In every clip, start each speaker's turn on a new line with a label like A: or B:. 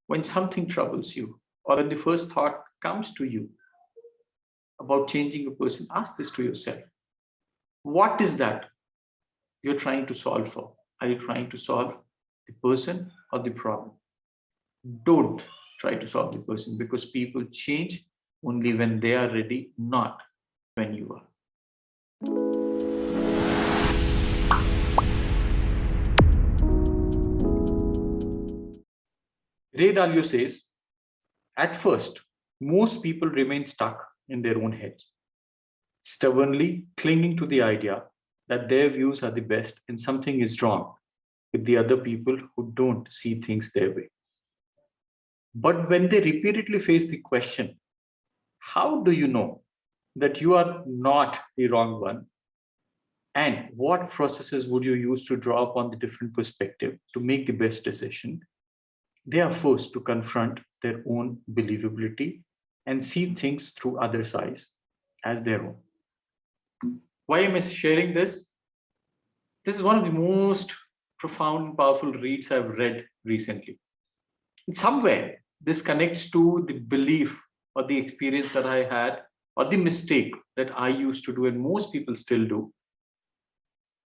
A: When something troubles you, or when the first thought comes to you about changing a person, ask this to yourself. What is that you're trying to solve for? Are you trying to solve the person or the problem? Don't try to solve the person, because people change only when they are ready, not when you are. Ray Dalio says, at first, most people remain stuck in their own heads, stubbornly clinging to the idea that their views are the best and something is wrong with the other people who don't see things their way. But when they repeatedly face the question, how do you know that you are not the wrong one? And what processes would you use to draw upon the different perspective to make the best decision? They are forced to confront their own believability and see things through others' eyes as their own. Why am I sharing this? This is one of the most profound and powerful reads I've read recently. In some way, this connects to the belief or the experience that I had, or the mistake that I used to do, and most people still do,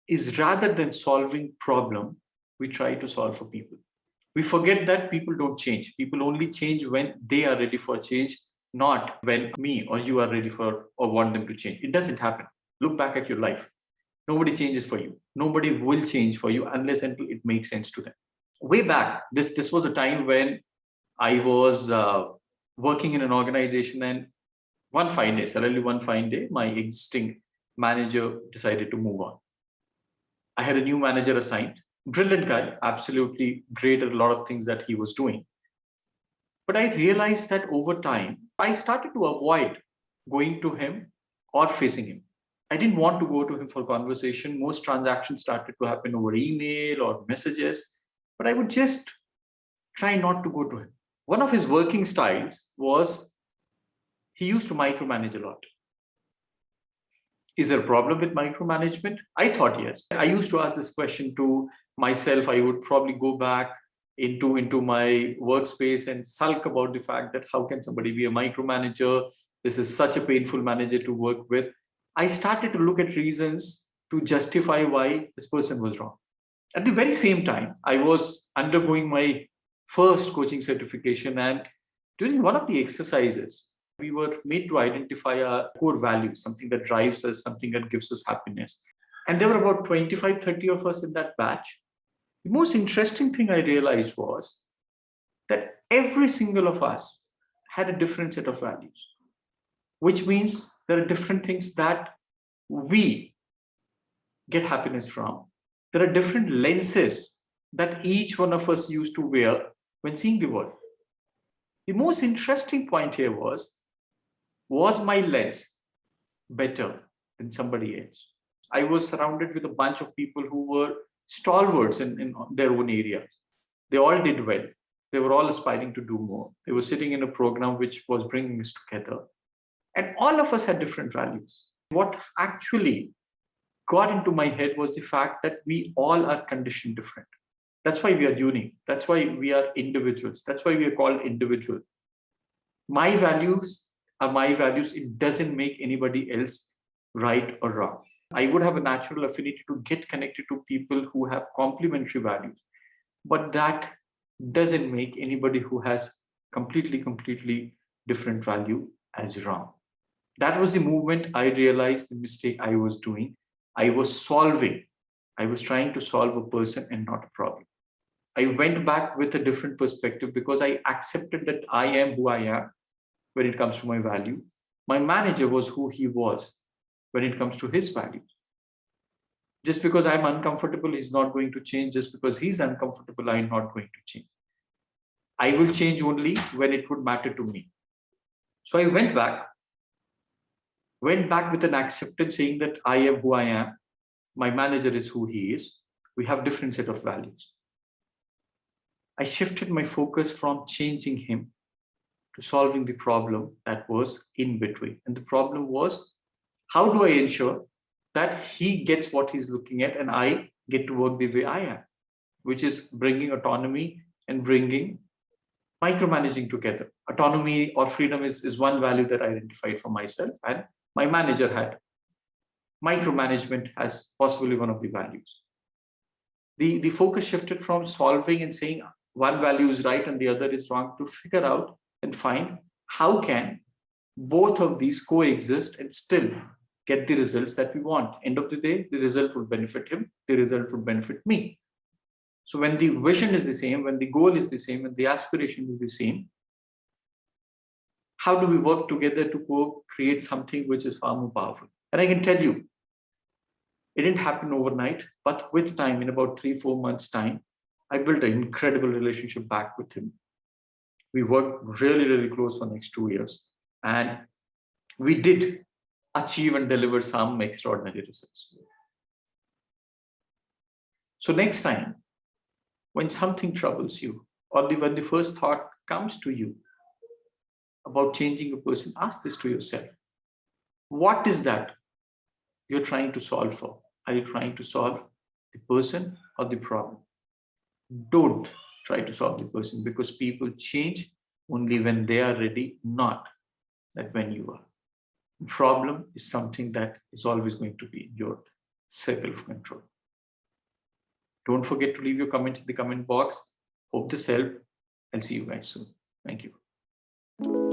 A: is rather than solving problem, we try to solve for people. We forget that people don't change. People only change when they are ready for change, not when me or you are ready for or want them to change. It doesn't happen. Look back at your life. Nobody changes for you. Nobody will change for you unless until it makes sense to them. Way back, this was a time when I was working in an organization, and suddenly one fine day, my existing manager decided to move on. I had a new manager assigned. Brilliant guy, absolutely great at a lot of things that he was doing. But I realized that over time, I started to avoid going to him or facing him. I didn't want to go to him for conversation. Most transactions started to happen over email or messages, but I would just try not to go to him. One of his working styles was he used to micromanage a lot. Is there a problem with micromanagement? I thought yes. I used to ask this question to myself. I would probably go back into my workspace and sulk about the fact that how can somebody be a micromanager? This is such a painful manager to work with. I started to look at reasons to justify why this person was wrong. At the very same time, I was undergoing my first coaching certification, and during one of the exercises, we were made to identify our core values, something that drives us, something that gives us happiness. And there were about 25, 30 of us in that batch. The most interesting thing I realized was that every single of us had a different set of values, which means there are different things that we get happiness from. There are different lenses that each one of us used to wear when seeing the world. The most interesting point here was my lens better than somebody else? I was surrounded with a bunch of people who were stalwarts in their own area. They all did well. They were all aspiring to do more. They were sitting in a program which was bringing us together. And all of us had different values. What actually got into my head was the fact that we all are conditioned different. That's why we are unique. That's why we are individuals. That's why we are called individual. My values are my values. It doesn't make anybody else right or wrong. I would have a natural affinity to get connected to people who have complementary values, but that doesn't make anybody who has completely different value as wrong. That was the moment I realized the mistake I was doing. I was trying to solve a person and not a problem. I went back with a different perspective because I accepted that I am who I am when it comes to my value. My manager was who he was when it comes to his values. Just because I'm uncomfortable, he's not going to change. Just because he's uncomfortable, I'm not going to change. I will change only when it would matter to me. So I went back with an acceptance saying that I am who I am. My manager is who he is. We have different set of values. I shifted my focus from changing him to solving the problem that was in between. And the problem was, how do I ensure that he gets what he's looking at and I get to work the way I am, which is bringing autonomy and bringing micromanaging together. Autonomy or freedom is one value that I identified for myself, and my manager had. Micromanagement as possibly one of the values. The focus shifted from solving and saying one value is right and the other is wrong to figure out and find how can both of these coexist and still get the results that we want. End of the day, the result would benefit him, the result would benefit me. So when the vision is the same, when the goal is the same, and the aspiration is the same, how do we work together to co-create something which is far more powerful? And I can tell you, it didn't happen overnight, but with time, in about 3-4 months' time, I built an incredible relationship back with him. We worked really, really close for the next 2 years. And we did achieve and deliver some extraordinary results. So next time, when something troubles you, or when the first thought comes to you about changing a person, ask this to yourself. What is that you're trying to solve for? Are you trying to solve the person or the problem? Don't try to solve the person, because people change only when they are ready, not that when you are. The problem is something that is always going to be in your circle of control. Don't forget to leave your comments in the comment box. Hope this helped. I'll see you guys soon. Thank you.